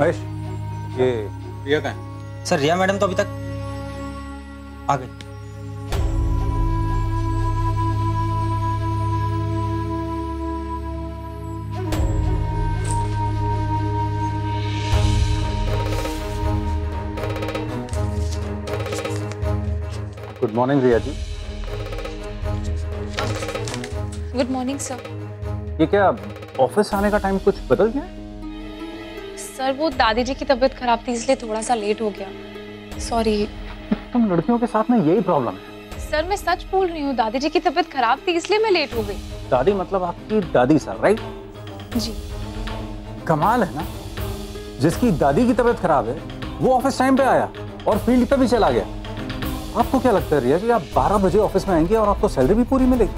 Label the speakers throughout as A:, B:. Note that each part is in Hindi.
A: महेश, ये रिया कहाँ है?
B: सर रिया मैडम तो अभी तक आ गई।
A: Good morning Riya ji.
C: Good morning sir.
A: ये क्या ऑफिस आने का टाइम कुछ बदल गया?
C: सर वो दादी जी की तबीयत खराब थी इसलिए थोड़ा सा लेट हो गया। सॉरी।
A: तुम लड़कियों के साथ में यही प्रॉब्लम है।
C: सर मैं सच बोल रही हूँ, दादी जी की तबीयत खराब थी इसलिए मैं लेट हो गई।
A: दादी मतलब आपकी दादी सर, राइट?
C: जी।
A: कमाल है ना, जिसकी दादी की तबीयत खराब है वो ऑफिस टाइम पे आया और फील्ड पे भी चला गया। आपको क्या लगता है रिया जी, आप 12 बजे ऑफिस में आएंगे और आपको सैलरी भी पूरी मिलेगी?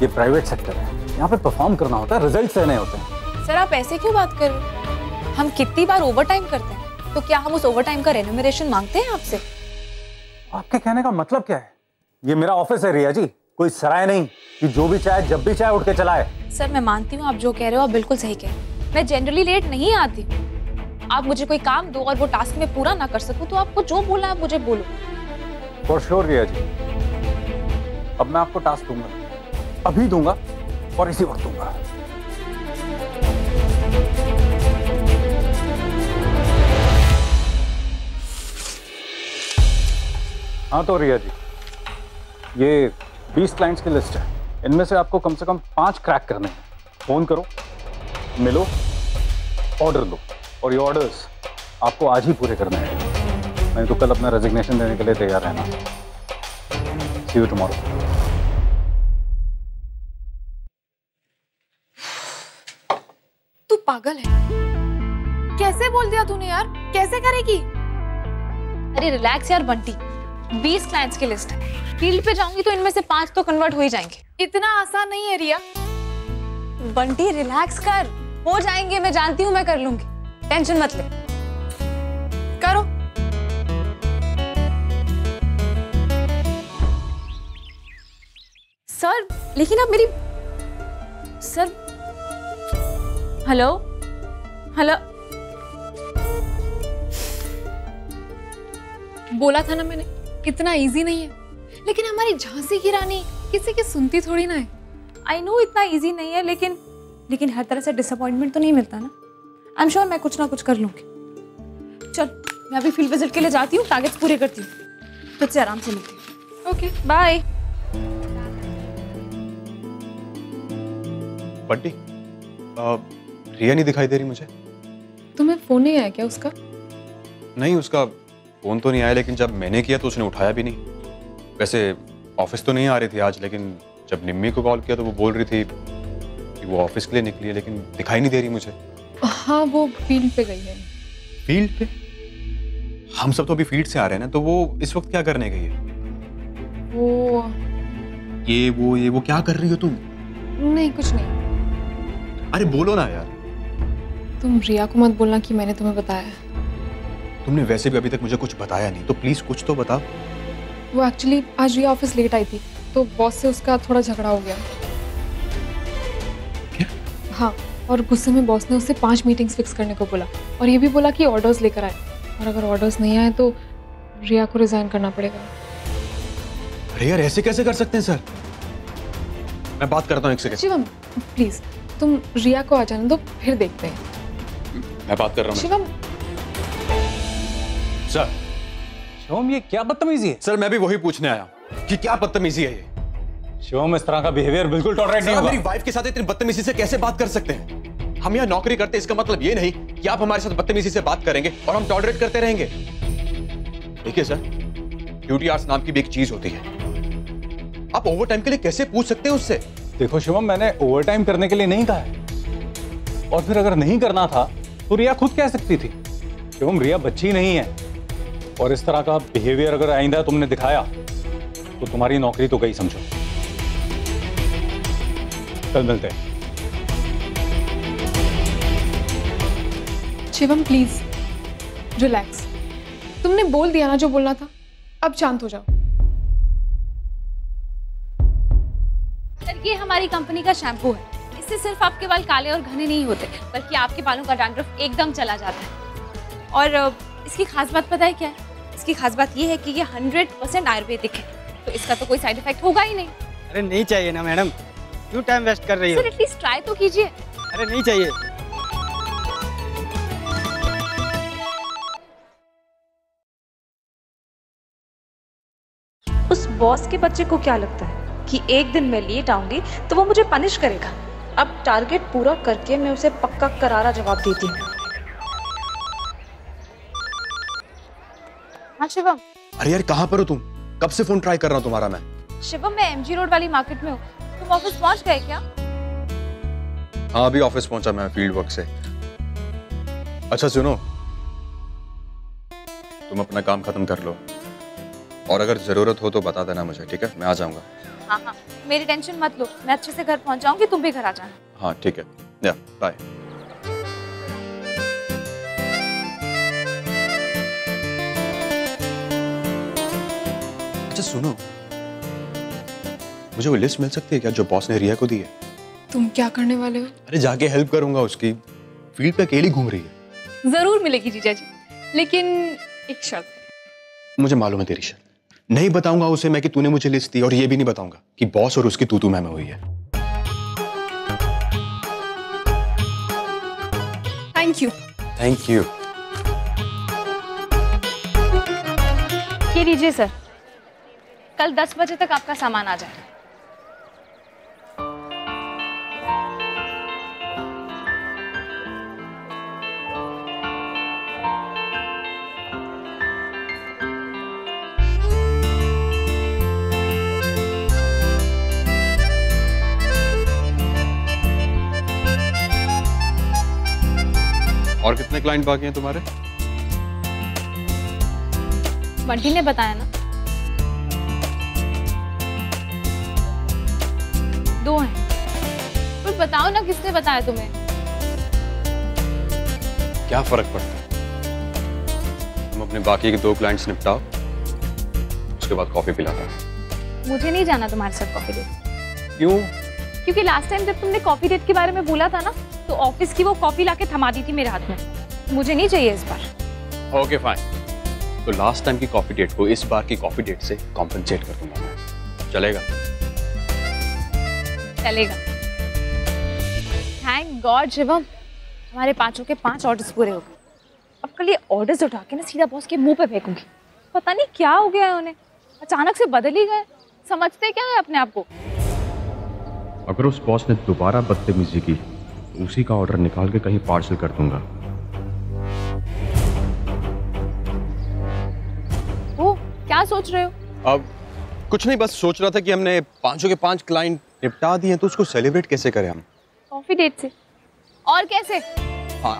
A: ये प्राइवेट सेक्टर है, यहाँ पे परफॉर्म करना होता है, रिजल्ट्स लेने होते हैं।
C: सर आप ऐसे क्यों बात कर रहे हो? हम कितनी बार ओवर टाइम करते हैं, तो क्या हम उस ओवर टाइम का रेन्यूमरेशन मांगते हैं आपसे?
A: आपके कहने का मतलब क्या है? ये मेरा ऑफिस है रिया जी, कोई सराय नहीं कि जो भी चाहे जब भी चाहे उठ के चलाए।
C: सर मैं मानती हूँ आप जो कह रहे हो आप बिल्कुल सही कह रहे हो। मैं जनरली लेट नहीं आती हूँ। आप मुझे कोई काम दो और वो टास्क में पूरा ना कर सकूँ तो आपको जो बोलना है मुझे बोलो।
A: फॉर श्योर रिया जी, अब मैं आपको टास्क दूंगा, अभी दूंगा और इसी वक्त दूंगा। हाँ तो रिया जी, ये 20 क्लाइंट्स की लिस्ट है, इनमें से आपको कम से कम 5 क्रैक करने हैं। फोन करो, मिलो, ऑर्डर लो और ये ऑर्डर्स आपको आज ही पूरे करने हैं। नहीं तो कल अपना रेजिग्नेशन देने के लिए तैयार रहना। सी यू टुमारो।
C: तू पागल है, कैसे बोल दिया तूने यार? कैसे करेगी? अरे रिलैक्स यार बंटी, 20 क्लाइंट्स की लिस्ट है, फील्ड पे जाऊंगी तो इनमें से 5 तो कन्वर्ट हो ही जाएंगे। इतना आसान नहीं है रिया। बंटी रिलैक्स कर, हो जाएंगे, मैं जानती हूँ मैं कर लूंगी, टेंशन मत ले। करो। सर लेकिन आप मेरी सर हेलो हेलो बोला था ना मैंने, इतना इजी नहीं है। लेकिन हमारी झांसी की रानी किसी की सुनती थोड़ी ना है। आई नो इतना इजी नहीं है, लेकिन हर तरह से डिसअपॉइंटमेंट तो नहीं मिलता ना। आई एम श्योर मैं कुछ ना कुछ कर लूंगी। चल मैं अभी फील्ड विजिट के लिए जाती हूँ, टारगेट्स पूरे करती हूँ, तुझसे आराम से मिलती हूँ। Okay bye.
D: बंटी, रिया नहीं दिखाई दे रही मुझे।
C: तुम्हें फोन नहीं आया क्या उसका?
D: नहीं, उसका फोन तो नहीं आया, लेकिन जब मैंने किया तो उसने उठाया भी नहीं। वैसे ऑफिस तो नहीं आ रही थी आज, लेकिन जब निम्मी को कॉल किया तो वो बोल रही थी कि वो ऑफिस के लिए निकली है, लेकिन दिखाई नहीं दे रही मुझे।
C: हाँ वो फील्ड पे गई है।
D: फील्ड पे? हम सब तो अभी फील्ड से आ रहे हैं ना, तो वो इस वक्त क्या करने गई है? वो क्या कर रही हो तुम?
C: नहीं कुछ नहीं।
D: अरे बोलो ना यार।
C: तुम रिया को मत बोलना कि मैंने तुम्हें बताया है।
D: तुमने वैसे भी अभी तक मुझे कुछ बताया नहीं, तो प्लीज कुछ तो बताओ।
C: वो एक्चुअली आज रिया ऑफिस लेट आई थी तो बॉस से उसका थोड़ा झगड़ा हो गया।
D: क्या?
C: हाँ, और गुस्से में बॉस ने उससे 5 मीटिंग्स फिक्स करने को बोला और ये भी बोला कि ऑर्डर्स लेकर आए, और अगर ऑर्डर्स नहीं आए तो रिया को रिजाइन करना पड़ेगा।
D: अरे यार ऐसे कैसे कर सकते हैं सर? मैं बात करता हूँ एक सेकंड।
C: शिवम प्लीज तुम रिया को आ जाने दो, फिर देखते हैं।
D: मैं बात कर रहा हूँ।
C: शिवम।
D: सर
A: शिवम ये क्या बदतमीजी है?
D: सर मैं भी वही पूछने आया कि क्या बदतमीजी है ये?
A: शिवम इस तरह का बिहेवियर बिल्कुल टॉलरेट नहीं होगा।
D: मेरी वाइफ के साथ इतनी बदतमीजी से कैसे बात कर सकते हैं? हम यहाँ नौकरी करते हैं, इसका मतलब ये नहीं कि आप हमारे साथ बदतमीजी से बात करेंगे और हम टॉलरेट करते रहेंगे। देखिए सर, ड्यूटी आवर्स नाम की भी एक चीज होती है। आप ओवर टाइम के लिए कैसे पूछ सकते हैं उससे?
A: देखो शिवम, मैंने ओवर टाइम करने के लिए नहीं कहा है, और फिर अगर नहीं करना था तो रिया खुद कह सकती थी। शिवम रिया बच्ची नहीं है, और इस तरह का बिहेवियर अगर आइंदा तुमने दिखाया तो तुम्हारी नौकरी तो गई समझो। कल मिलते हैं।
C: शिवम प्लीज रिलैक्स, तुमने बोल दिया ना जो बोलना था, अब शांत हो जाओ। सर ये हमारी कंपनी का शैम्पू है, इससे सिर्फ आपके बाल काले और घने नहीं होते, बल्कि आपके बालों का डैंड्रफ एकदम चला जाता है। और इसकी खास बात पता है क्या है? इसकी खास बात ये है कि ये 100% आयुर्वेदिक है, तो इसका तो कोई साइड इफेक्ट होगा ही नहीं।
B: अरे नहीं चाहिए ना मैडम, क्यों टाइम वेस्ट कर रही हो?
C: सर एटलीस्ट ट्राई तो कीजिए।
B: अरे नहीं चाहिए।
E: उस बॉस के बच्चे को क्या लगता है कि एक दिन मैं लेट आऊंगी तो वो मुझे पनिश करेगा? अब टारगेट पूरा करके मैं उसे पक्का करारा जवाब देती हूँ।
C: हाँ शिवम।
D: अरे यार कहाँ पर हो तुम? कब से फोन ट्राई कर रहा हूँ तुम्हारा मैं।
C: शिवम मैं MG रोड वाली मार्केट में हूँ, तुम ऑफिस पहुँच गए क्या?
D: हाँ अभी ऑफिस पहुंचा मैं फील्ड वर्क से। अच्छा सुनो, तुम अपना काम खत्म कर लो और अगर जरूरत हो तो बता देना मुझे, ठीक है? मैं आ जाऊंगा।
C: हाँ हाँ मेरी टेंशन मत लो, मैं अच्छे से घर पहुँच जाऊंगी, तुम भी घर आ जाना।
D: हाँ ठीक है, या बाय। अच्छा सुनो, मुझे वो लिस्ट मिल सकती है क्या जो बॉस ने रिया को दी है?
C: तुम क्या करने वाले हो?
D: अरे जाके हेल्प करूंगा उसकी, फील्ड पे अकेली घूम रही है।
C: जरूर मिलेगी जीजा जी, लेकिन एक शर्त है।
D: मुझे मालूम है तेरी शर्त, नहीं बताऊंगा उसे मैं कि तूने मुझे लिस्ट दी, और ये भी नहीं बताऊंगा कि बॉस और उसकी तू मैं हुई है।
C: Thank you.
D: Thank you.
C: ये लीजिए सर, कल 10 बजे तक आपका सामान आ जाए।
D: और कितने क्लाइंट बाकी हैं तुम्हारे?
C: बंटी ने बताया ना, 2 हैं। कुछ बताओ ना, किसने बताया तुम्हें?
D: क्या फर्क पड़ता है, तुम अपने बाकी के 2 क्लाइंट्स निपटाओ, उसके बाद कॉफी पिलाता हूं।
C: मुझे नहीं जाना तुम्हारे साथ कॉफी डेट।
D: क्यों?
C: क्योंकि लास्ट टाइम जब तुमने कॉफी डेट के बारे में बोला था ना, तो ऑफिस की वो कॉफी लाके थमा दी थी मेरे हाथ में। मुझे नहीं चाहिए इस बार।
D: ओके फाइन, तो लास्ट टाइम की कॉफी डेट को इस बार की कॉफी डेट से कॉम्पेंसेट कर दूंगा मैं, चलेगा?
C: चलेगा। थैंक गॉड शिवम, हमारे 5 के 5 ऑर्डर्स पूरे हो गए। अब कल ये ऑर्डर्स उठा के ना सीधा बॉस के मुंह पे फेंकूंगी। पता नहीं क्या हो गया है उन्हें, अचानक से बदल ही गए। समझते क्या है अपने आप को?
F: अगर उस बॉस ने दोबारा बदतमीजी की तो उसी का ऑर्डर निकाल के कहीं पार्सल कर दूंगा।
C: ओ, क्या सोच रहे हो?
D: अब कुछ नहीं, बस सोच रहा था कि हमने 5 के 5 क्लाइंट निपटा दिए तो उसको सेलिब्रेट कैसे करें हम?
C: कॉफी डेट से। और कैसे?
D: हाँ